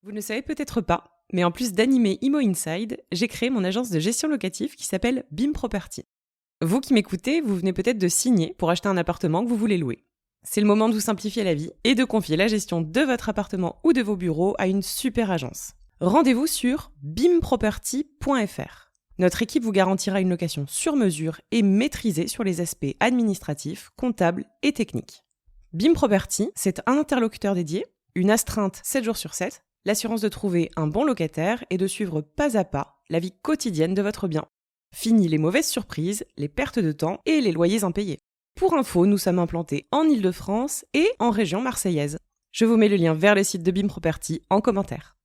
Vous ne le savez peut-être pas, mais en plus d'animer Imo Inside, j'ai créé mon agence de gestion locative qui s'appelle BIM Property. Vous qui m'écoutez, vous venez peut-être de signer pour acheter un appartement que vous voulez louer. C'est le moment de vous simplifier la vie et de confier la gestion de votre appartement ou de vos bureaux à une super agence. Rendez-vous sur bimproperty.fr. Notre équipe vous garantira une location sur mesure et maîtrisée sur les aspects administratifs, comptables et techniques. BIM Property, c'est un interlocuteur dédié, une astreinte 7 jours sur 7, l'assurance de trouver un bon locataire et de suivre pas à pas la vie quotidienne de votre bien. Fini les mauvaises surprises, les pertes de temps et les loyers impayés. Pour info, nous sommes implantés en Île-de-France et en région marseillaise. Je vous mets le lien vers le site de BIM Property en commentaire.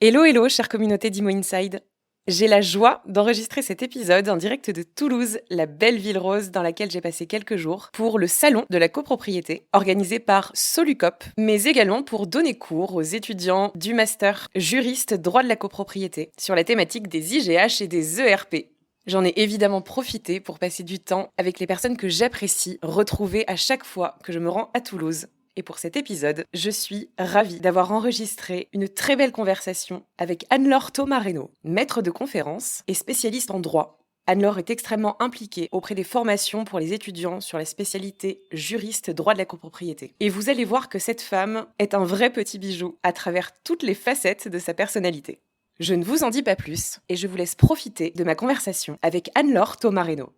Hello, chère communauté d'Imo Inside. J'ai la joie d'enregistrer cet épisode en direct de Toulouse, la belle ville rose dans laquelle j'ai passé quelques jours, pour le salon de la copropriété, organisé par Solucop, mais également pour donner cours aux étudiants du master juriste droit de la copropriété sur la thématique des IGH et des ERP. J'en ai évidemment profité pour passer du temps avec les personnes que j'apprécie, retrouvées à chaque fois que je me rends à Toulouse. Et pour cet épisode, je suis ravie d'avoir enregistré une très belle conversation avec Anne-Laure Thomas-Reynaud, maître de conférence et spécialiste en droit. Anne-Laure est extrêmement impliquée auprès des formations pour les étudiants sur la spécialité juriste droit de la copropriété. Et vous allez voir que cette femme est un vrai petit bijou à travers toutes les facettes de sa personnalité. Je ne vous en dis pas plus et je vous laisse profiter de ma conversation avec Anne-Laure Thomas-Reynaud.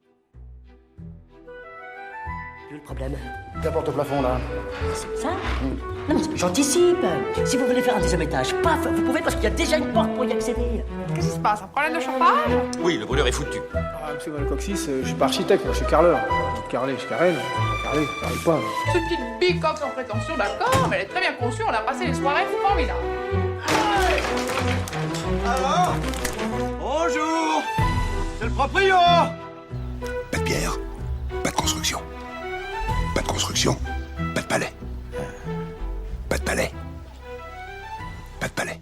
Le problème. Qu'apporte au plafond, là? Ça Non, mais j'anticipe. Si vous voulez faire un deuxième étage, paf, vous pouvez parce qu'il y a déjà une porte pour y accéder. Qu'est-ce qui se passe? Un problème de chauffage? Oui, le brûleur est foutu. Ah, monsieur Van Coxis, je suis pas architecte, moi je suis carreleur. Vous dites carreler, je carrelle. Carreler, carrele pas. Cette petite bicoque sans prétention, d'accord, mais elle est très bien conçue, on a passé une soirée formidable. Alors bonjour. C'est le proprio. Pas de pierre, pas de construction. Pas de construction, pas de palais. Pas de palais. Pas de palais.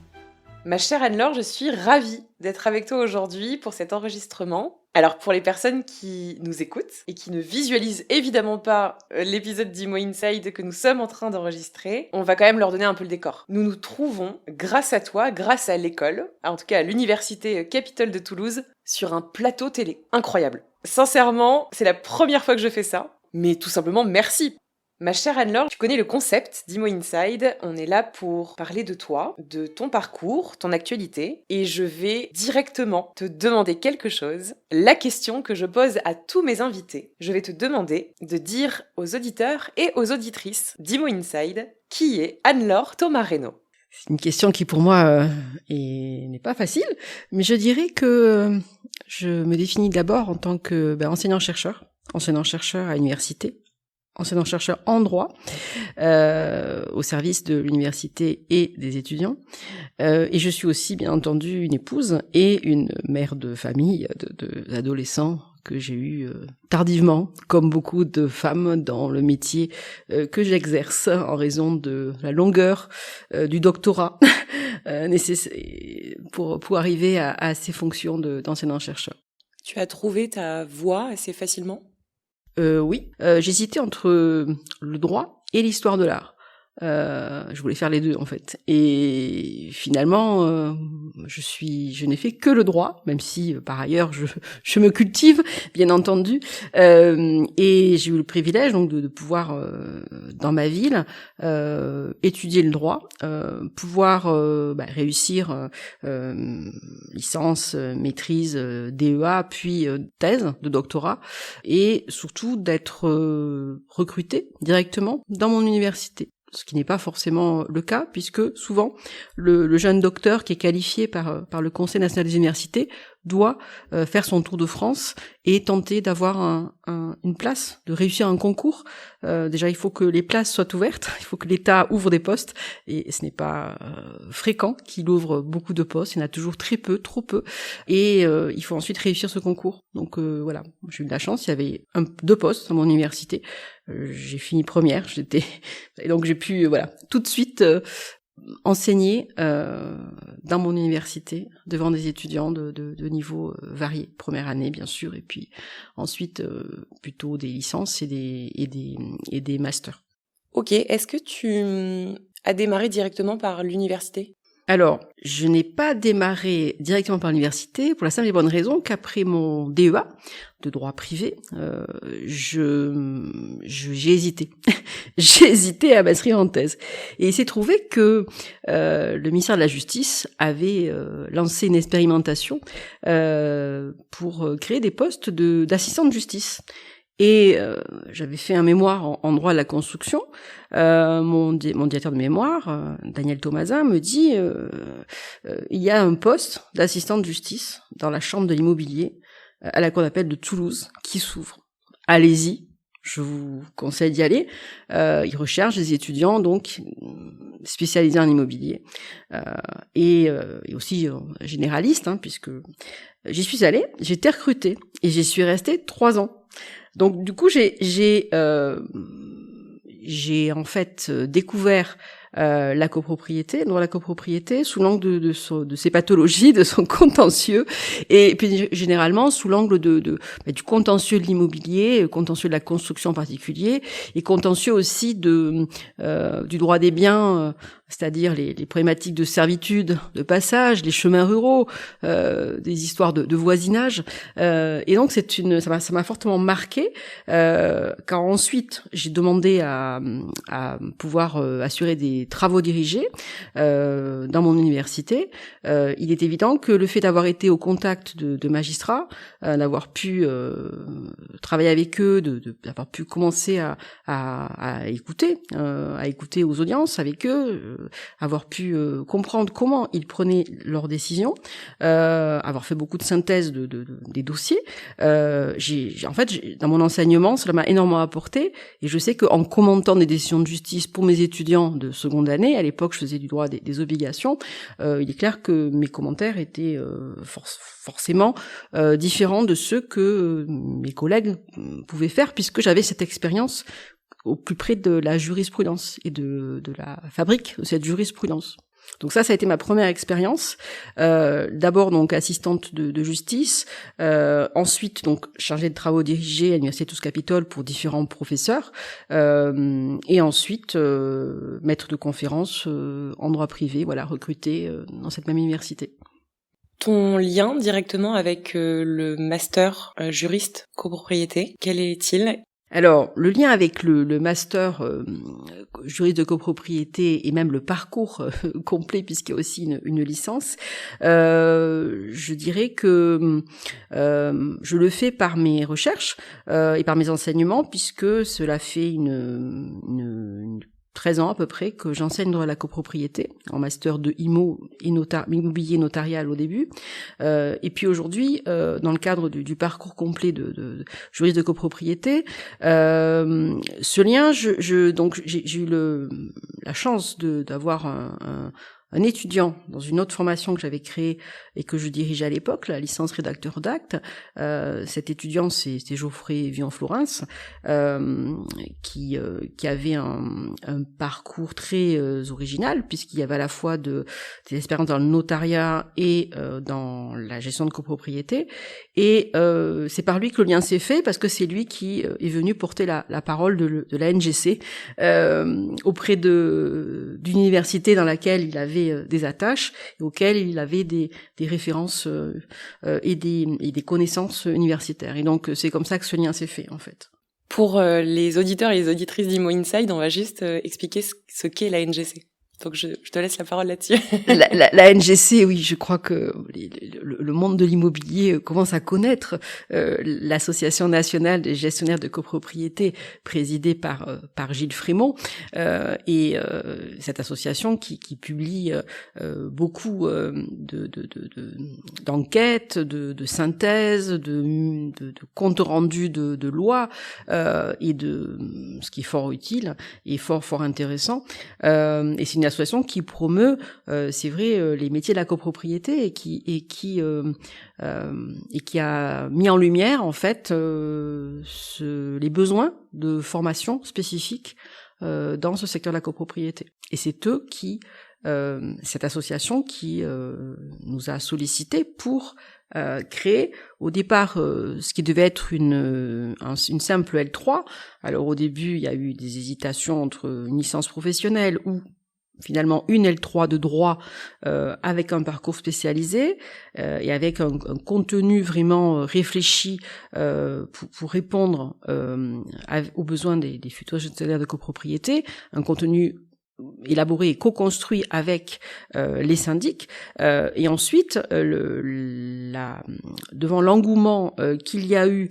Ma chère Anne-Laure, je suis ravie d'être avec toi aujourd'hui pour cet enregistrement. Alors pour les personnes qui nous écoutent et qui ne visualisent évidemment pas l'épisode d'Imo Inside que nous sommes en train d'enregistrer, on va quand même leur donner un peu le décor. Nous nous trouvons, grâce à toi, grâce à l'école, en tout cas à l'université Capitole de Toulouse, sur un plateau télé. Incroyable. Sincèrement, c'est la première fois que je fais ça, mais tout simplement merci. Ma chère Anne-Laure, tu connais le concept d'Imo Inside, on est là pour parler de toi, de ton parcours, ton actualité, et je vais directement te demander quelque chose, la question que je pose à tous mes invités. Je vais te demander de dire aux auditeurs et aux auditrices d'Imo Inside qui est Anne-Laure Thomas-Reynaud. C'est une question qui pour moi n'est pas facile, mais je dirais que je me définis d'abord en tant que enseignant-chercheur à l'université, enseignant-chercheur en droit, au service de l'université et des étudiants. Et je suis aussi, bien entendu, une épouse et une mère de famille d'adolescents que j'ai eu tardivement, comme beaucoup de femmes dans le métier que j'exerce en raison de la longueur du doctorat nécessaire pour arriver à ces fonctions d'enseignant-chercheur. Tu as trouvé ta voie assez facilement ? Oui, j'hésitais entre le droit et l'histoire de l'art. Je voulais faire les deux en fait. Et finalement, je n'ai fait que le droit, même si par ailleurs je me cultive, bien entendu. Et j'ai eu le privilège donc de pouvoir dans ma ville étudier le droit, pouvoir réussir licence, maîtrise, DEA, puis thèse de doctorat, et surtout d'être recruté directement dans mon université. Ce qui n'est pas forcément le cas, puisque souvent, le jeune docteur qui est qualifié par le Conseil national des universités doit faire son tour de France et tenter d'avoir une place, de réussir un concours. Déjà, il faut que les places soient ouvertes, il faut que l'État ouvre des postes, et ce n'est pas fréquent qu'il ouvre beaucoup de postes, il y en a toujours très peu, trop peu, et il faut ensuite réussir ce concours. Donc voilà, j'ai eu de la chance, il y avait 2 postes dans mon université, j'ai fini première, et donc j'ai pu tout de suite enseigner dans mon université devant des étudiants de niveaux variés, première année bien sûr, et puis ensuite plutôt des licences et des masters. Ok, est-ce que tu as démarré directement par l'université ? Alors, je n'ai pas démarré directement par l'université pour la simple et bonne raison qu'après mon DEA de droit privé, j'ai hésité. J'ai hésité à m'inscrire en thèse. Et il s'est trouvé que le ministère de la Justice avait lancé une expérimentation pour créer des postes d'assistant de justice. Et j'avais fait un mémoire en droit de la construction. Mon directeur de mémoire, Daniel Thomasin, me dit il y a un poste d'assistant de justice dans la chambre de l'immobilier à la cour d'appel de Toulouse qui s'ouvre. Allez-y, je vous conseille d'y aller. Ils recherchent des étudiants donc spécialisés en immobilier et aussi généralistes, puisque j'y suis allée, j'ai été recrutée et j'y suis restée 3 ans. Donc du coup j'ai en fait découvert la copropriété, dans la copropriété sous l'angle de ses pathologies, de son contentieux, et puis généralement sous l'angle du contentieux de l'immobilier, contentieux de la construction en particulier, et contentieux aussi du droit des biens, c'est-à-dire les problématiques de servitude, de passage, les chemins ruraux, des histoires de voisinage, et donc ça m'a fortement marqué quand ensuite j'ai demandé à pouvoir assurer des travaux dirigés dans mon université. Il est évident que le fait d'avoir été au contact de magistrats, d'avoir pu travailler avec eux, d'avoir pu commencer à écouter aux audiences avec eux, avoir pu comprendre comment ils prenaient leurs décisions, avoir fait beaucoup de synthèse des dossiers. En fait, dans mon enseignement, cela m'a énormément apporté, et je sais qu'en commentant des décisions de justice pour mes étudiants de seconde année, à l'époque je faisais du droit des obligations, il est clair que mes commentaires étaient forcément différents de ceux que mes collègues pouvaient faire, puisque j'avais cette expérience au plus près de la jurisprudence et de la fabrique de cette jurisprudence. Donc ça a été ma première expérience. D'abord donc assistante de justice, ensuite donc chargée de travaux dirigés à l'université Toulouse-Capitole pour différents professeurs, et ensuite maître de conférences en droit privé, recruté dans cette même université. Ton lien directement avec le master juriste copropriété, quel est-il ? Alors, le lien avec le master juriste de copropriété et même le parcours complet, puisqu'il y a aussi une licence, je dirais que je le fais par mes recherches et par mes enseignements, puisque cela fait une 13 ans à peu près que j'enseigne dans la copropriété, en master de IMO et immobilier notarial au début. Et puis aujourd'hui, dans le cadre du parcours complet de juriste de copropriété, ce lien, j'ai eu la chance d'avoir un étudiant dans une autre formation que j'avais créée et que je dirigeais à l'époque, la licence rédacteur d'actes. Cet étudiant, c'était Geoffrey Vian-Florence, qui avait un parcours très original, puisqu'il y avait à la fois des expériences dans le notariat et dans la gestion de copropriété. Et c'est par lui que le lien s'est fait, parce que c'est lui qui est venu porter la parole de la NGC auprès d'une université dans laquelle il avait des attaches et auxquelles il avait des références et des connaissances universitaires. Et donc c'est comme ça que ce lien s'est fait en fait. Pour les auditeurs et les auditrices d'Imo Inside, on va juste expliquer ce qu'est la NGC. Donc je te laisse la parole là-dessus. La NGC, oui, je crois que le monde de l'immobilier commence à connaître l'Association nationale des gestionnaires de copropriété, présidée par Gilles Frémont, et cette association qui publie beaucoup d'enquêtes, de synthèses, de comptes rendus de lois, et de ce qui est fort utile et fort intéressant. Et c'est une association qui promeut, c'est vrai, les métiers de la copropriété et qui a mis en lumière en fait les besoins de formation spécifique dans ce secteur de la copropriété. Et c'est eux qui cette association qui nous a sollicité pour créer au départ ce qui devait être une simple L3. Alors au début, il y a eu des hésitations entre une licence professionnelle ou finalement une L3 de droit avec un parcours spécialisé et avec un contenu vraiment réfléchi pour répondre aux besoins des futurs gestionnaires de copropriété, un contenu élaboré et co-construit avec les syndics, et ensuite devant l'engouement qu'il y a eu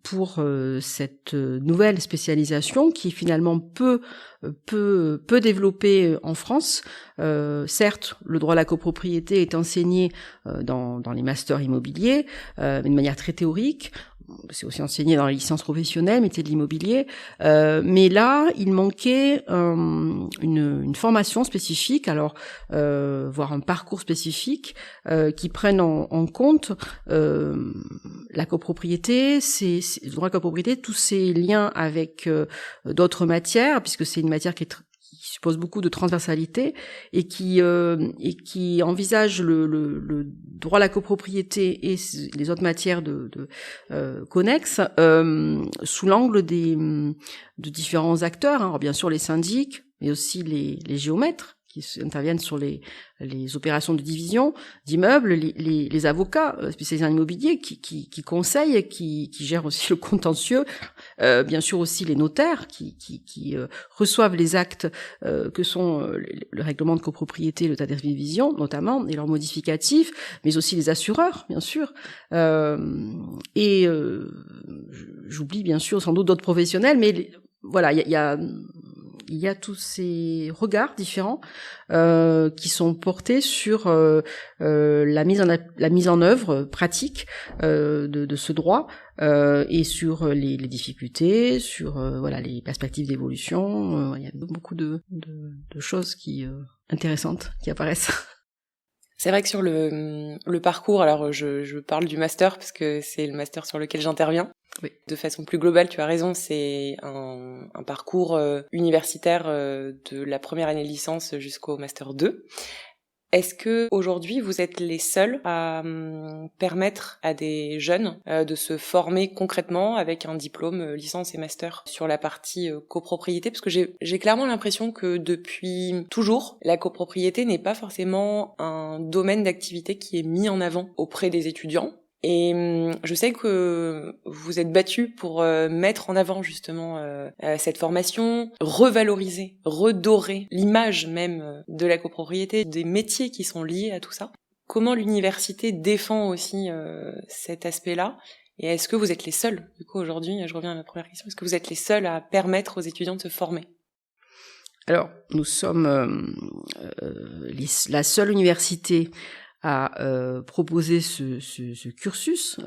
pour cette nouvelle spécialisation qui est finalement peu développée en France. Certes, le droit à la copropriété est enseigné dans les masters immobiliers, mais de manière très théorique. C'est aussi enseigné dans la licence professionnelle, métier de l'immobilier. Mais là, il manquait une formation spécifique, alors voire un parcours spécifique qui prenne en compte la copropriété, le droit à la copropriété, tous ces liens avec d'autres matières, puisque c'est une matière qui suppose beaucoup de transversalité et qui envisage le droit à la copropriété et les autres matières connexes sous l'angle de différents acteurs, hein. Alors bien sûr les syndics, mais aussi les géomètres qui interviennent sur les opérations de division d'immeubles, les avocats spécialisés en immobilier qui conseillent, qui gèrent aussi le contentieux, bien sûr aussi les notaires qui reçoivent les actes que sont le règlement de copropriété, le tas de division notamment, et leurs modificatifs, mais aussi les assureurs, bien sûr, et j'oublie bien sûr sans doute d'autres professionnels, mais voilà, il y a tous ces regards différents qui sont portés sur la mise en œuvre pratique de ce droit et sur les difficultés, sur les perspectives d'évolution. Il y a beaucoup de choses intéressantes qui apparaissent. C'est vrai que sur le parcours, alors je parle du master parce que c'est le master sur lequel j'interviens. Oui. De façon plus globale, tu as raison, c'est un parcours universitaire de la première année de licence jusqu'au master 2. Est-ce que aujourd'hui vous êtes les seuls à permettre à des jeunes de se former concrètement avec un diplôme licence et master sur la partie copropriété? Parce que j'ai clairement l'impression que depuis toujours, la copropriété n'est pas forcément un domaine d'activité qui est mis en avant auprès des étudiants. Et je sais que vous êtes battus pour mettre en avant justement cette formation, revaloriser, redorer l'image même de la copropriété, des métiers qui sont liés à tout ça. Comment l'université défend aussi cet aspect-là? Et est-ce que vous êtes les seuls, du coup aujourd'hui, je reviens à ma première question, est-ce que vous êtes les seuls à permettre aux étudiants de se former? Alors, nous sommes la seule université à proposer ce cursus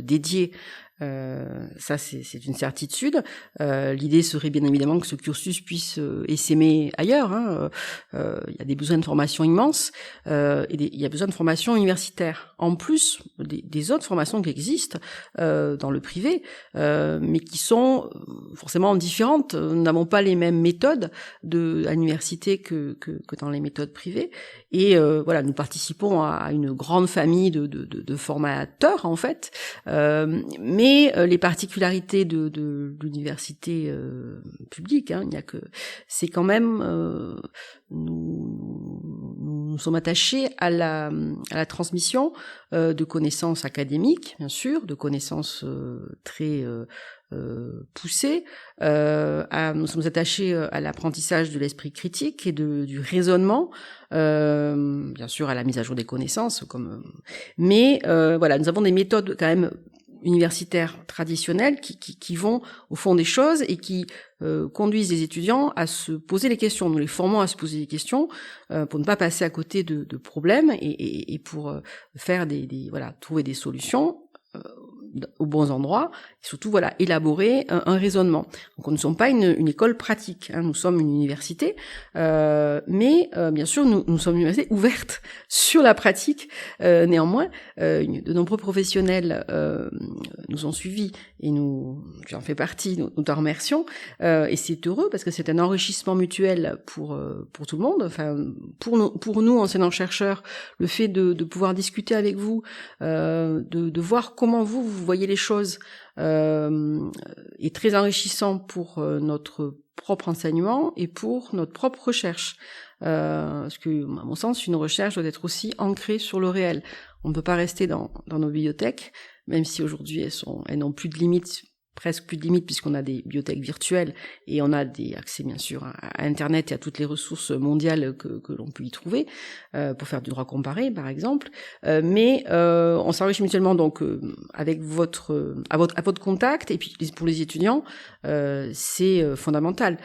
dédié. Ça c'est une certitude. L'idée serait bien évidemment que ce cursus puisse essaimer ailleurs, hein. Il y a des besoins de formation immenses il y a besoin de formation universitaire en plus des autres formations qui existent dans le privé, mais qui sont forcément différentes. Nous n'avons pas les mêmes méthodes à l'université que dans les méthodes privées, et nous participons à une grande famille de formateurs en fait, mais les particularités de l'université publique, hein, c'est quand même nous sommes attachés à la transmission de connaissances académiques, bien sûr, de connaissances très poussées. Nous sommes attachés à l'apprentissage de l'esprit critique et du raisonnement, bien sûr à la mise à jour des connaissances, mais nous avons des méthodes quand même universitaires traditionnels qui vont au fond des choses et qui conduisent les étudiants à se poser les questions. Nous les formons à se poser des questions pour ne pas passer à côté de problèmes et pour faire trouver des solutions aux bons endroits, et surtout voilà élaborer un raisonnement. Donc nous ne sommes pas une école pratique, hein, nous sommes une université, mais bien sûr nous sommes une université ouverte sur la pratique. Néanmoins, de nombreux professionnels nous ont suivis et j'en fais partie, nous t'en remercions, et c'est heureux parce que c'est un enrichissement mutuel pour tout le monde. Enfin, pour nous enseignants-chercheurs, le fait de pouvoir discuter avec vous, de voir comment vous voyez les choses, est très enrichissant pour notre propre enseignement et pour notre propre recherche. Parce que, à mon sens, une recherche doit être aussi ancrée sur le réel. On ne peut pas rester dans nos bibliothèques, même si aujourd'hui elles n'ont plus de limites, presque plus de limites, puisqu'on a des bibliothèques virtuelles et on a des accès bien sûr à Internet et à toutes les ressources mondiales que l'on peut y trouver, pour faire du droit comparé par exemple, mais on s'enrichit mutuellement donc avec à votre contact, et puis pour les étudiants c'est fondamental.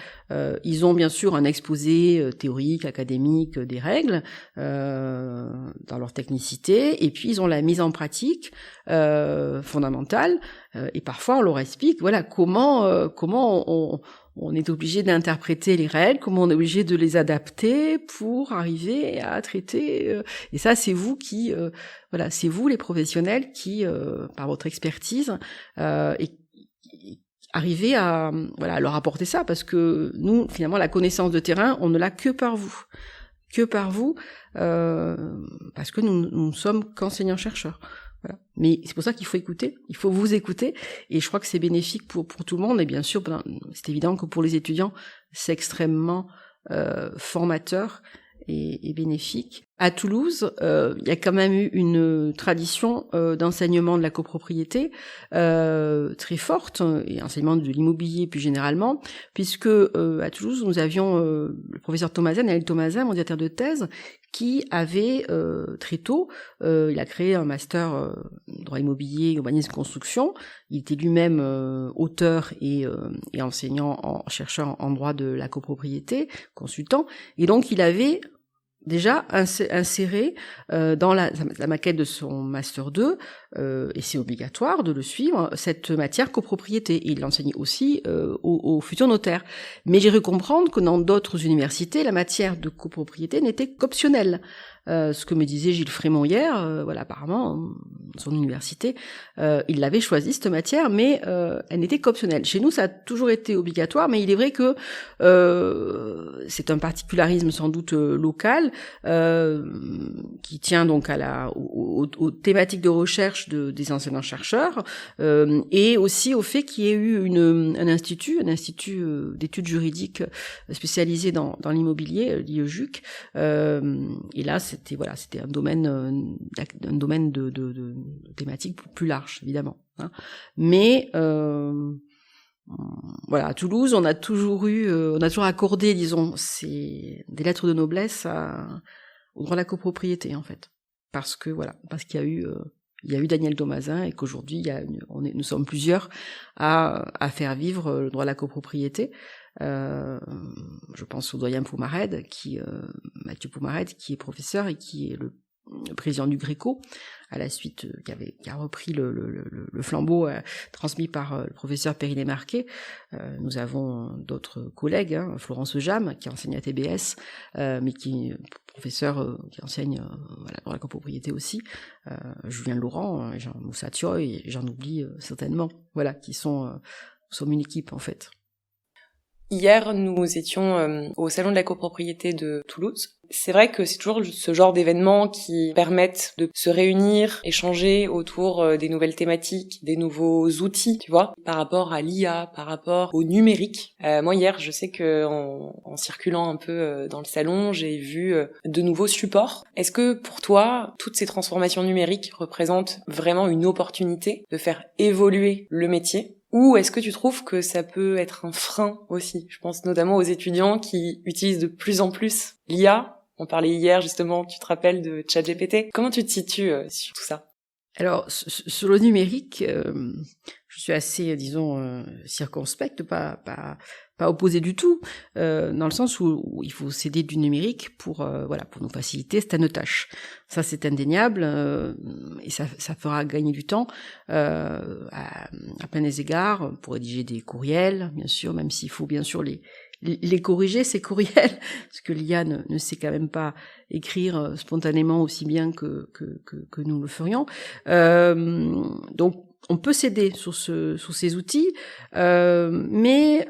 Ils ont bien sûr un exposé théorique, académique des règles dans leur technicité, et puis ils ont la mise en pratique fondamentale, et parfois on leur explique voilà comment on est obligé d'interpréter les règles, comment on est obligé de les adapter pour arriver à traiter. Et ça, c'est vous c'est vous les professionnels qui, par votre expertise, arrivez à leur apporter ça, parce que nous, finalement, la connaissance de terrain, on ne l'a que par vous, parce que nous ne sommes qu'enseignants-chercheurs. Voilà. Mais c'est pour ça qu'il faut écouter, il faut vous écouter, et je crois que c'est bénéfique pour tout le monde, et bien sûr, c'est évident que pour les étudiants, c'est extrêmement formateur et bénéfique. À Toulouse, il y a quand même eu une tradition d'enseignement de la copropriété très forte, et enseignement de l'immobilier plus généralement, puisque à Toulouse, nous avions le professeur Thomasin, Daniel Thomasin, mon directeur de thèse, qui avait très tôt, il a créé un master droit immobilier, urbanisme, construction. Il était lui-même auteur et enseignant, chercheur en droit de la copropriété, consultant, et donc il avait déjà inséré dans la maquette de son master 2, et c'est obligatoire de le suivre, cette matière copropriété. Et il l'enseigne aussi aux futurs notaires. Mais j'ai cru comprendre que dans d'autres universités, la matière de copropriété n'était qu'optionnelle. Ce que me disait Gilles Frémont hier, apparemment, son université, il l'avait choisi cette matière, mais elle n'était qu'optionnelle. Chez nous, ça a toujours été obligatoire, mais il est vrai que c'est un particularisme sans doute local, qui tient donc aux thématiques de recherche des enseignants-chercheurs, et aussi au fait qu'il y ait eu un institut d'études juridiques spécialisé dans l'immobilier, l'IEJUC, et là c'était un domaine de thématique plus large évidemment, hein. Mais à Toulouse, on a toujours accordé, disons, des lettres de noblesse au droit de la copropriété, en fait, parce qu'il y a eu Daniel Thomasin, et qu'aujourd'hui nous sommes plusieurs à faire vivre le droit de la copropriété. Je pense au doyen Poumared, Mathieu Poumared, qui est professeur et qui est le président du Gréco, à la suite, qui a repris le flambeau transmis par le professeur Périnet Marquet. Nous avons d'autres collègues, hein, Florence Jam, qui enseigne à TBS, mais qui est professeur qui enseigne dans la copropriété aussi, Julien Laurent, Jean Moussa Thioy, et j'en oublie certainement, qui sont une équipe en fait. Hier, nous étions au Salon de la copropriété de Toulouse. C'est vrai que c'est toujours ce genre d'événements qui permettent de se réunir, échanger autour des nouvelles thématiques, des nouveaux outils, tu vois, par rapport à l'IA, par rapport au numérique. Moi, hier, je sais que en circulant un peu dans le salon, j'ai vu de nouveaux supports. Est-ce que pour toi, toutes ces transformations numériques représentent vraiment une opportunité de faire évoluer le métier ? Ou est-ce que tu trouves que ça peut être un frein aussi ? Je pense notamment aux étudiants qui utilisent de plus en plus l'IA. On parlait hier justement, tu te rappelles, de ChatGPT. Comment tu te situes sur tout ça ? Alors, sur le numérique, je suis assez, disons, circonspecte, pas opposée du tout, dans le sens où il faut s'aider du numérique pour nous faciliter certaines tâches. Ça, c'est indéniable, et ça fera gagner du temps à plein des égards, pour rédiger des courriels, bien sûr, même s'il faut bien sûr les corriger, ces courriels, parce que l'IA ne sait quand même pas écrire spontanément aussi bien que nous le ferions. Donc, on peut s'aider sur ces outils, mais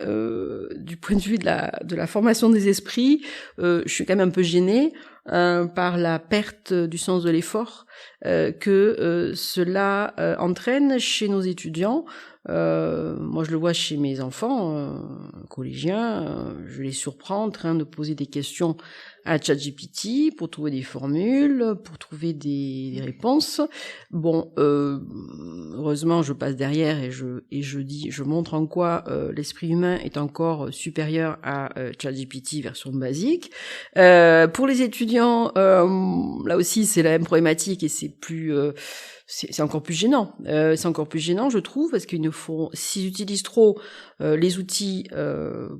du point de vue de la formation des esprits, je suis quand même un peu gênée par la perte du sens de l'effort que cela entraîne chez nos étudiants. Moi, je le vois chez mes enfants collégiens, je les surprends en train de poser des questions à ChatGPT pour trouver des formules, pour trouver des réponses. Bon, heureusement, je passe derrière et je montre en quoi l'esprit humain est encore supérieur à ChatGPT version basique. Pour les étudiants, là aussi, c'est la même problématique et c'est plus c'est encore plus gênant. C'est encore plus gênant, je trouve, parce s'ils utilisent trop les outils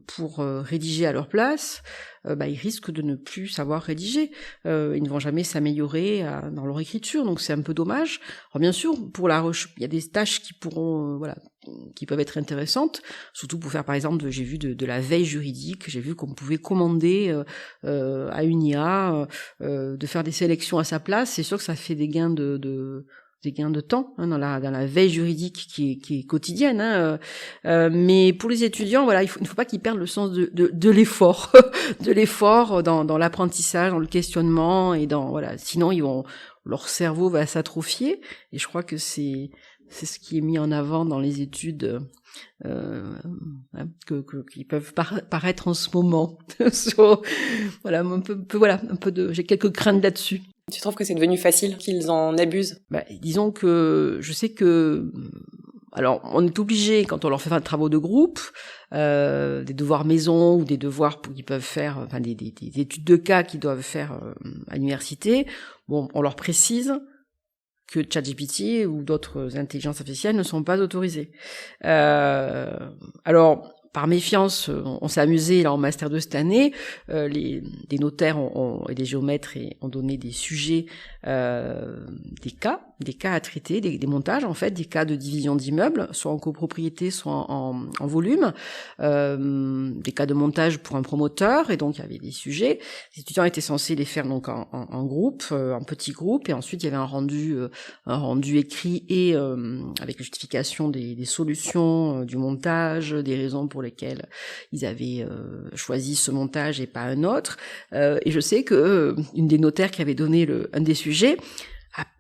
pour rédiger à leur place, ils risquent de ne plus savoir rédiger. Ils ne vont jamais s'améliorer dans leur écriture, donc c'est un peu dommage. Alors bien sûr, pour la recherche, il y a des tâches qui pourront, qui peuvent être intéressantes, surtout pour faire, par exemple, j'ai vu de la veille juridique, j'ai vu qu'on pouvait commander à une IA de faire des sélections à sa place. C'est sûr que ça fait des gains de temps dans la veille juridique qui est quotidienne, mais pour les étudiants, il ne faut pas qu'ils perdent le sens de l'effort de l'effort dans l'apprentissage, dans le questionnement, et sinon leur cerveau va s'atrophier, et je crois que c'est ce qui est mis en avant dans les études qui peuvent paraître en ce moment. J'ai quelques craintes là-dessus. Tu trouves que c'est devenu facile, qu'ils en abusent? Disons que je sais que... Alors, on est obligé, quand on leur fait des travaux de groupe, des devoirs maison ou des devoirs qu'ils peuvent faire, des études de cas qu'ils doivent faire à l'université, on leur précise que ChatGPT ou d'autres intelligences artificielles ne sont pas autorisées. Alors, par méfiance, on s'est amusé là en master 2 cette année. Des notaires et des géomètres ont donné des sujets, des cas à traiter, des montages en fait, des cas de division d'immeubles, soit en copropriété, soit en volume, des cas de montage pour un promoteur, et donc il y avait des sujets. Les étudiants étaient censés les faire donc en groupe, en petits groupes, et ensuite il y avait un rendu écrit et avec la justification des solutions, du montage, des raisons pour lesquelles ils avaient choisi ce montage et pas un autre. Et je sais que une des notaires qui avait donné un des sujets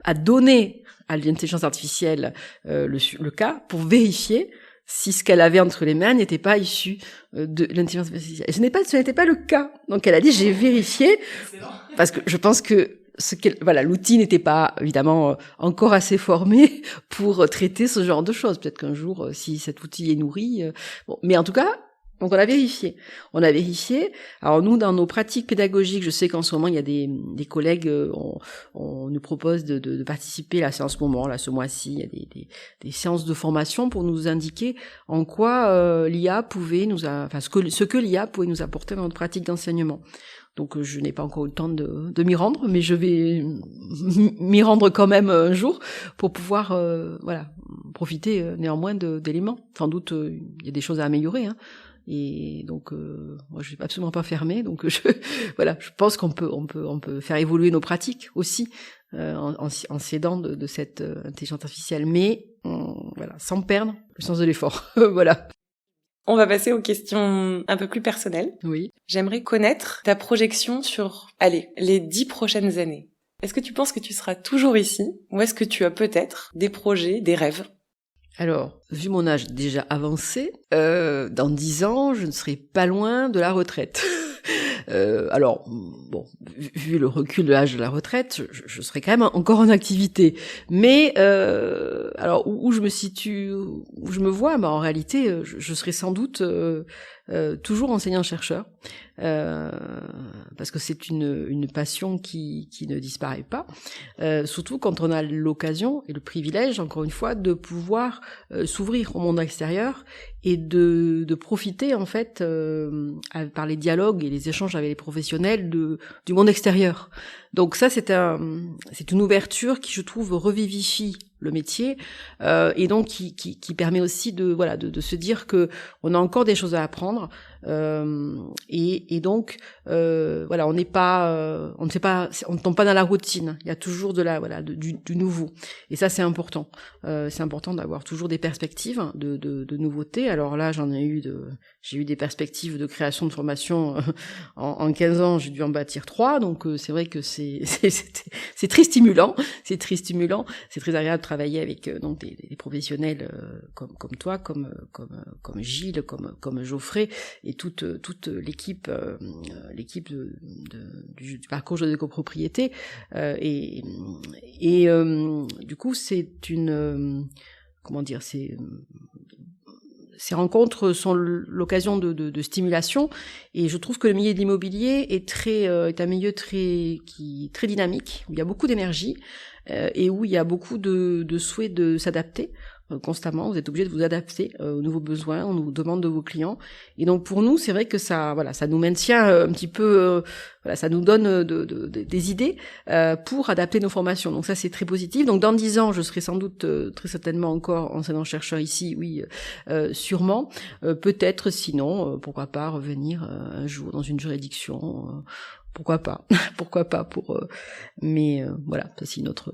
a donné à l'intelligence artificielle le cas pour vérifier si ce qu'elle avait entre les mains n'était pas issu de l'intelligence artificielle. Et ce n'était pas le cas. Donc elle a dit, j'ai vérifié, parce que je pense que l'outil n'était pas, évidemment, encore assez formé pour traiter ce genre de choses. Peut-être qu'un jour, si cet outil est nourri... Mais en tout cas, donc on a vérifié. Alors nous, dans nos pratiques pédagogiques, je sais qu'en ce moment, il y a des collègues, on nous propose de participer, là c'est en ce moment, là ce mois-ci, il y a des séances de formation pour nous indiquer en quoi l'IA pouvait ce que l'IA pouvait nous apporter dans notre pratique d'enseignement. Donc je n'ai pas encore eu le temps de m'y rendre, mais je vais m'y rendre quand même un jour pour pouvoir profiter néanmoins d'éléments. Sans doute il y a des choses à améliorer, et donc moi je suis absolument pas fermée, donc je pense qu'on peut faire évoluer nos pratiques aussi en s'aidant de cette intelligence artificielle, mais sans perdre le sens de l'effort. Voilà. On va passer aux questions un peu plus personnelles. Oui. J'aimerais connaître ta projection sur, les 10 prochaines années. Est-ce que tu penses que tu seras toujours ici, ou est-ce que tu as peut-être des projets, des rêves? Alors, vu mon âge déjà avancé, dans 10 ans, je ne serai pas loin de la retraite. Vu le recul de l'âge de la retraite, je serai quand même encore en activité. Mais où je me situe, où je me vois, en réalité, je serai sans doute toujours enseignant-chercheur, parce que c'est une passion qui ne disparaît pas, surtout quand on a l'occasion et le privilège, encore une fois, de pouvoir s'ouvrir au monde extérieur et de profiter en fait par les dialogues et les échanges avec les professionnels du monde extérieur. Donc ça c'est une ouverture qui, je trouve, revivifie le métier et donc qui permet aussi de se dire que on a encore des choses à apprendre et donc on n'est pas on ne tombe pas dans la routine. Il y a toujours du nouveau et ça c'est important. C'est important d'avoir toujours des perspectives de nouveautés. Alors là j'ai eu des perspectives de création de formation en 15 ans, j'ai dû en bâtir 3, donc c'est vrai que c'est très stimulant, c'est très agréable de travailler avec donc des professionnels comme toi, comme Gilles, comme Geoffrey et toute l'équipe du parcours jeu de copropriété et du coup c'est ces rencontres sont l'occasion de stimulation et je trouve que le milieu de l'immobilier est un milieu très dynamique, où il y a beaucoup d'énergie et où il y a beaucoup de souhait de s'adapter constamment. Vous êtes obligé de vous adapter aux nouveaux besoins, aux demandes de vos clients. Et donc pour nous, c'est vrai que ça nous maintient un petit peu, ça nous donne des idées pour adapter nos formations. Donc ça, c'est très positif. Donc dans 10 ans, je serai sans doute très certainement encore enseignant-chercheur ici, oui, sûrement. Peut-être, sinon, pourquoi pas revenir un jour dans une juridiction. Pourquoi pas mais voilà, ça c'est une autre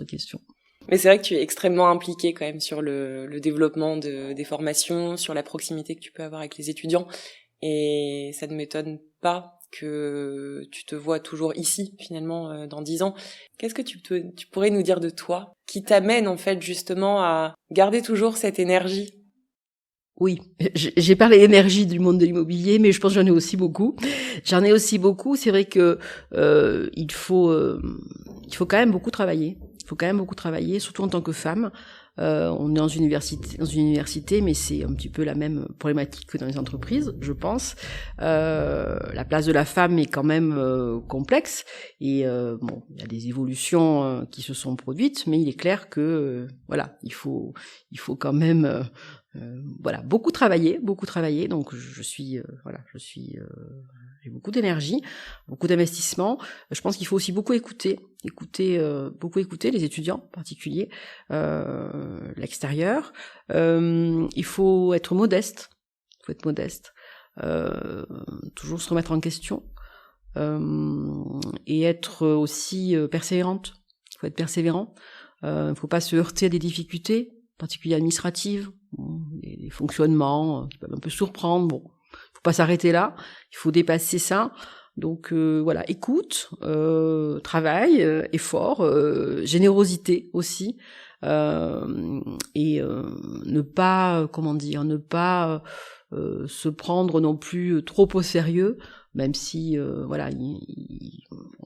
question. Mais c'est vrai que tu es extrêmement impliqué quand même sur le développement des formations, sur la proximité que tu peux avoir avec les étudiants. Et ça ne m'étonne pas que tu te vois toujours ici, finalement, dans 10 ans. Qu'est-ce que tu pourrais nous dire de toi, qui t'amène, en fait, justement, à garder toujours cette énergie? Oui, j'ai parlé d'énergie du monde de l'immobilier, mais je pense que j'en ai aussi beaucoup. C'est vrai que il faut quand même beaucoup travailler. Surtout en tant que femme. On est dans une université, mais c'est un petit peu la même problématique que dans les entreprises, je pense. La place de la femme est quand même complexe et il y a des évolutions qui se sont produites, mais il est clair que il faut quand même beaucoup travailler. Donc j'ai beaucoup d'énergie, beaucoup d'investissement. Je pense qu'il faut aussi beaucoup écouter les étudiants en particulier, l'extérieur. Il faut être modeste. Toujours se remettre en question et être aussi persévérante. Il faut être persévérant. Il faut pas se heurter à des difficultés, en particulier administratives, des fonctionnements qui peuvent un peu surprendre. Bon, faut pas s'arrêter là. Il faut dépasser ça. Donc écoute, travail, effort, générosité aussi, et ne pas se prendre non plus trop au sérieux, même si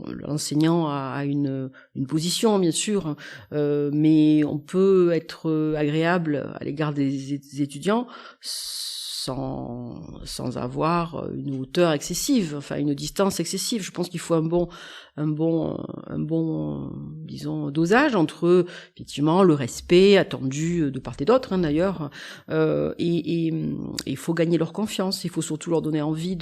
l'enseignant a une position bien sûr, mais on peut être agréable à l'égard des étudiants sans avoir une hauteur excessive, enfin une distance excessive. Je pense qu'il faut un bon disons dosage entre effectivement le respect attendu de part et d'autre d'ailleurs, et il faut gagner leur confiance. Il faut surtout leur donner envie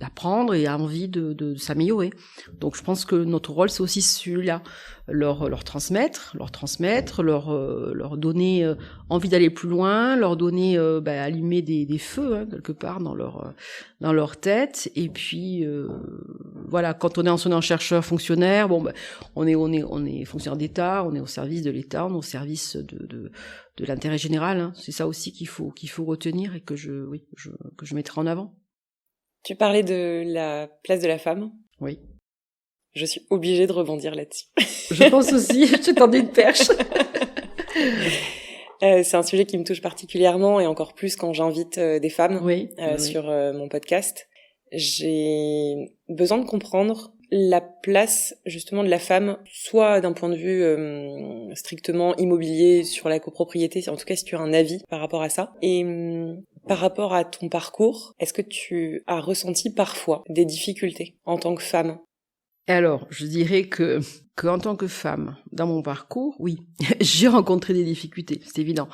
d'apprendre et envie de s'améliorer. Donc je pense que notre rôle c'est aussi celui-là, leur transmettre, leur donner envie d'aller plus loin, leur donner allumer des feux quelque part dans leur tête. Et puis quand on est enseignant-chercheur fonctionnaire, on est fonctionnaire d'État, on est au service de l'État, on est au service de l'intérêt général. C'est ça aussi qu'il faut retenir et que je mettrai en avant. Tu parlais de la place de la femme. Oui. Je suis obligée de rebondir là-dessus. Je pense aussi, je tendais une perche. C'est un sujet qui me touche particulièrement et encore plus quand j'invite des femmes sur mon podcast. J'ai besoin de comprendre la place justement de la femme, soit d'un point de vue strictement immobilier sur la copropriété, en tout cas si tu as un avis par rapport à ça, et par rapport à ton parcours, est-ce que tu as ressenti parfois des difficultés en tant que femme? Alors, je dirais que en tant que femme, dans mon parcours, oui, j'ai rencontré des difficultés, c'est évident.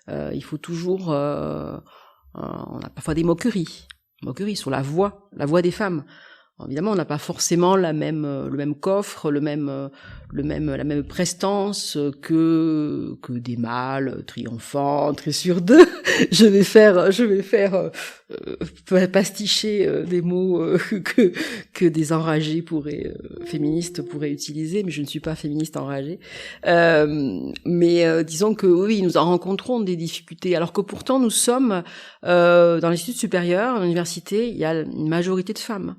Il faut toujours... on a parfois des moqueries sur la voix des femmes. Évidemment, on n'a pas forcément le même coffre, la même prestance que des mâles triomphants, très sûrs d'eux. Je vais faire pasticher des mots que des enragés féministes pourraient utiliser, mais je ne suis pas féministe enragée. Mais disons que oui, nous en rencontrons des difficultés, alors que pourtant nous sommes dans les études supérieures, à l'université, il y a une majorité de femmes.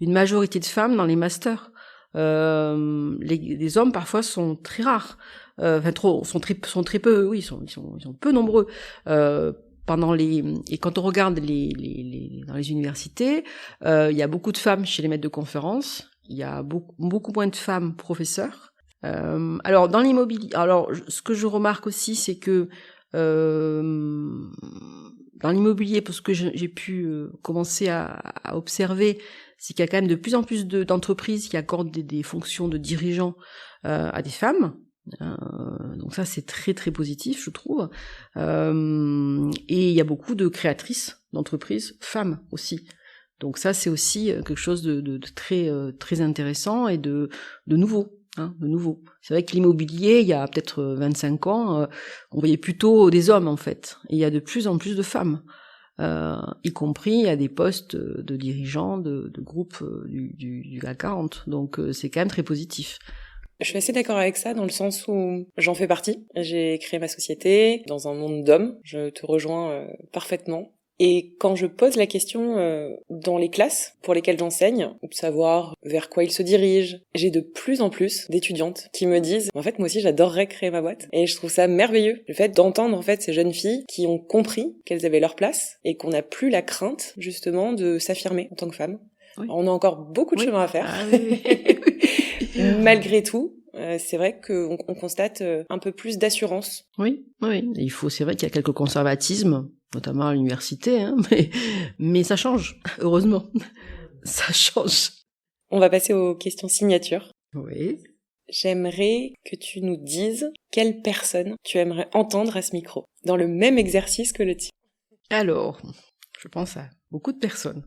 Une majorité de femmes dans les masters. Les hommes parfois sont très rares, sont très peu, oui, ils sont peu nombreux. Et quand on regarde dans les universités, il y a beaucoup de femmes chez les maîtres de conférences, il y a beaucoup moins de femmes professeurs. Alors dans l'immobilier, ce que je remarque aussi, c'est que dans l'immobilier, parce que j'ai pu commencer à observer, c'est qu'il y a quand même de plus en plus d'entreprises qui accordent des fonctions de dirigeants à des femmes. Donc ça, c'est très très positif, je trouve. Et il y a beaucoup de créatrices d'entreprises femmes aussi. Donc ça, c'est aussi quelque chose de très très intéressant et de nouveau. De nouveau. C'est vrai que l'immobilier, il y a peut-être 25 ans, on voyait plutôt des hommes en fait. Et il y a de plus en plus de femmes. Y compris à des postes de dirigeants de groupes du CAC 40. Donc c'est quand même très positif. Je suis assez d'accord avec ça dans le sens où j'en fais partie. J'ai créé ma société dans un monde d'hommes. Je te rejoins parfaitement. Et quand je pose la question dans les classes pour lesquelles j'enseigne, de savoir vers quoi ils se dirigent, j'ai de plus en plus d'étudiantes qui me disent « En fait, moi aussi, j'adorerais créer ma boîte. » Et je trouve ça merveilleux, le fait d'entendre en fait ces jeunes filles qui ont compris qu'elles avaient leur place et qu'on n'a plus la crainte, justement, de s'affirmer en tant que femme. Oui. On a encore beaucoup de chemin à faire. Ah, oui. Malgré tout, c'est vrai qu'on constate un peu plus d'assurance. Oui. C'est vrai qu'il y a quelques conservatismes, notamment à l'université, mais ça change, heureusement. Ça change. On va passer aux questions signatures. Oui. J'aimerais que tu nous dises quelle personne tu aimerais entendre à ce micro, dans le même exercice que le tien. Alors, je pense à beaucoup de personnes.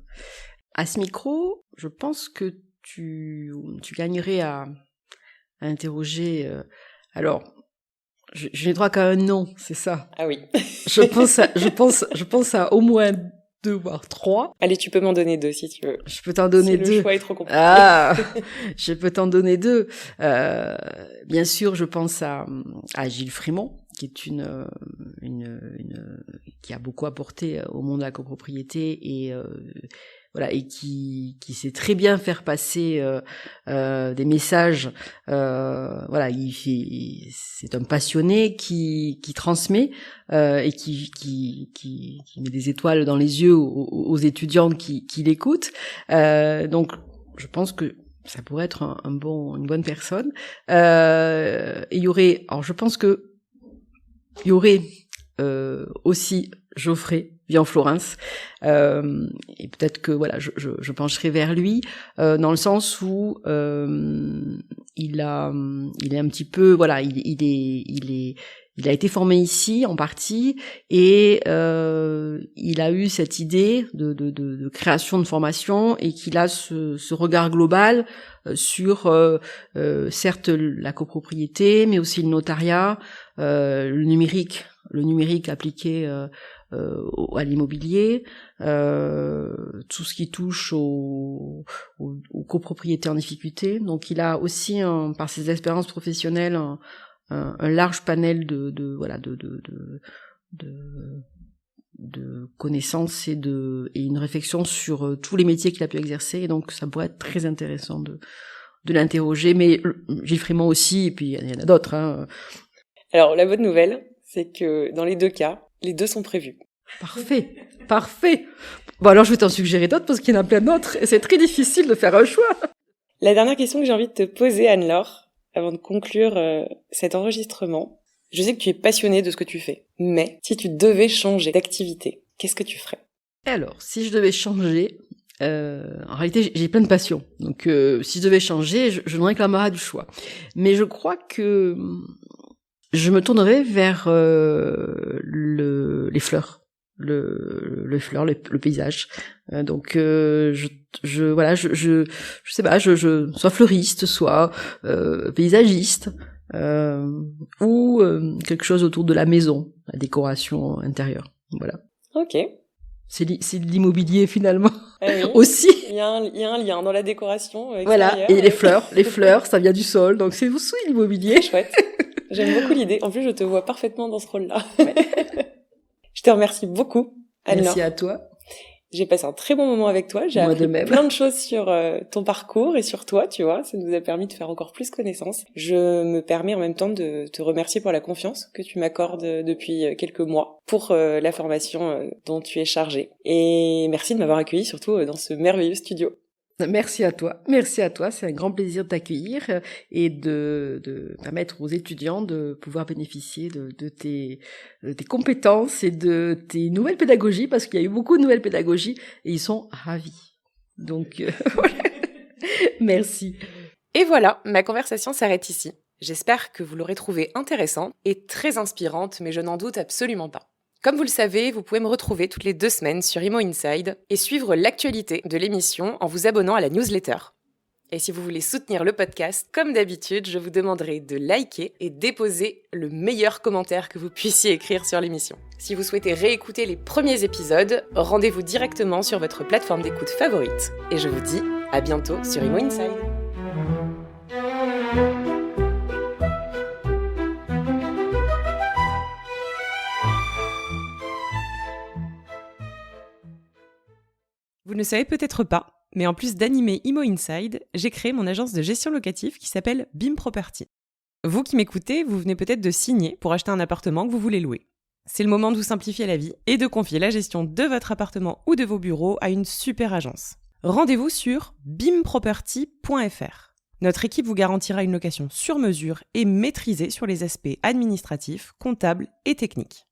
À ce micro, je pense que tu gagnerais à interroger... alors, je n'ai droit qu'à un nom, c'est ça. Ah oui. je pense à au moins 2 voire 3. Allez, tu peux m'en donner 2 si tu veux. Je peux t'en donner 2. Le choix est trop compliqué. Ah, je peux t'en donner 2. Bien sûr, je pense à Gilles Frémont, qui est qui a beaucoup apporté au monde de la copropriété et qui sait très bien faire passer des messages. C'est un passionné qui transmet et qui met des étoiles dans les yeux aux étudiants qui l'écoutent. Donc, je pense que ça pourrait être une bonne personne. Et il y aurait, alors je pense que il y aurait aussi Geoffrey Vian-Florens, et peut-être que je pencherai vers lui dans le sens où il est un petit peu il a été formé ici en partie et il a eu cette idée de création de formation et qu'il a ce regard global sur certes la copropriété mais aussi le notariat, le numérique appliqué à l'immobilier, tout ce qui touche aux copropriétés en difficulté. Donc il a aussi par ses expériences professionnelles un large panel de connaissances et une réflexion sur tous les métiers qu'il a pu exercer. Et donc ça pourrait être très intéressant de l'interroger, mais Gilles Frémont aussi, et puis il y en a d'autres. Alors la bonne nouvelle, c'est que dans les 2 cas, les 2 sont prévus. Parfait. Bon alors je vais t'en suggérer d'autres parce qu'il y en a plein d'autres et c'est très difficile de faire un choix. La dernière question que j'ai envie de te poser, Anne-Laure, avant de conclure cet enregistrement. Je sais que tu es passionnée de ce que tu fais, mais si tu devais changer d'activité, qu'est-ce que tu ferais? Alors, si je devais changer, en réalité, j'ai plein de passions. Donc, si je devais changer, je me réclamerais du choix. Mais je crois que je me tournerais vers les fleurs. Le paysage. Donc je sais pas, je soit fleuriste, soit paysagiste, ou quelque chose autour de la maison, la décoration intérieure. Voilà. Ok. C'est de l'immobilier finalement. Oui. Aussi. Il y a un lien dans la décoration extérieure. Voilà. Et les fleurs, ça vient du sol, donc c'est aussi l'immobilier. Chouette. J'aime beaucoup l'idée. En plus, je te vois parfaitement dans ce rôle-là. Ouais. Je te remercie beaucoup, Anne-Laure. Merci à toi. J'ai passé un très bon moment avec toi. J'ai appris plein de choses sur ton parcours et sur toi, tu vois. Ça nous a permis de faire encore plus connaissance. Je me permets en même temps de te remercier pour la confiance que tu m'accordes depuis quelques mois pour la formation dont tu es chargée. Et merci de m'avoir accueillie surtout dans ce merveilleux studio. Merci à toi, c'est un grand plaisir de t'accueillir et de permettre aux étudiants de pouvoir bénéficier de tes compétences et de tes nouvelles pédagogies, parce qu'il y a eu beaucoup de nouvelles pédagogies et ils sont ravis. Donc voilà. Merci. Et voilà, ma conversation s'arrête ici. J'espère que vous l'aurez trouvée intéressante et très inspirante, mais je n'en doute absolument pas. Comme vous le savez, vous pouvez me retrouver toutes les 2 semaines sur Imo Inside et suivre l'actualité de l'émission en vous abonnant à la newsletter. Et si vous voulez soutenir le podcast, comme d'habitude, je vous demanderai de liker et déposer le meilleur commentaire que vous puissiez écrire sur l'émission. Si vous souhaitez réécouter les premiers épisodes, rendez-vous directement sur votre plateforme d'écoute favorite. Et je vous dis à bientôt sur Imo Inside. Vous ne le savez peut-être pas, mais en plus d'animer Imo Inside, j'ai créé mon agence de gestion locative qui s'appelle BIM Property. Vous qui m'écoutez, vous venez peut-être de signer pour acheter un appartement que vous voulez louer. C'est le moment de vous simplifier la vie et de confier la gestion de votre appartement ou de vos bureaux à une super agence. Rendez-vous sur bimproperty.fr. Notre équipe vous garantira une location sur mesure et maîtrisée sur les aspects administratifs, comptables et techniques.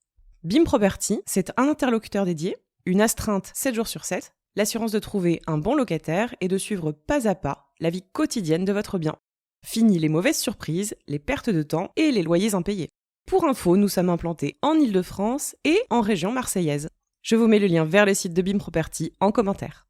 BIM Property, c'est un interlocuteur dédié, une astreinte 7 jours sur 7, l'assurance de trouver un bon locataire et de suivre pas à pas la vie quotidienne de votre bien. Fini les mauvaises surprises, les pertes de temps et les loyers impayés. Pour info, nous sommes implantés en Ile-de-France et en région marseillaise. Je vous mets le lien vers le site de BIM Property en commentaire.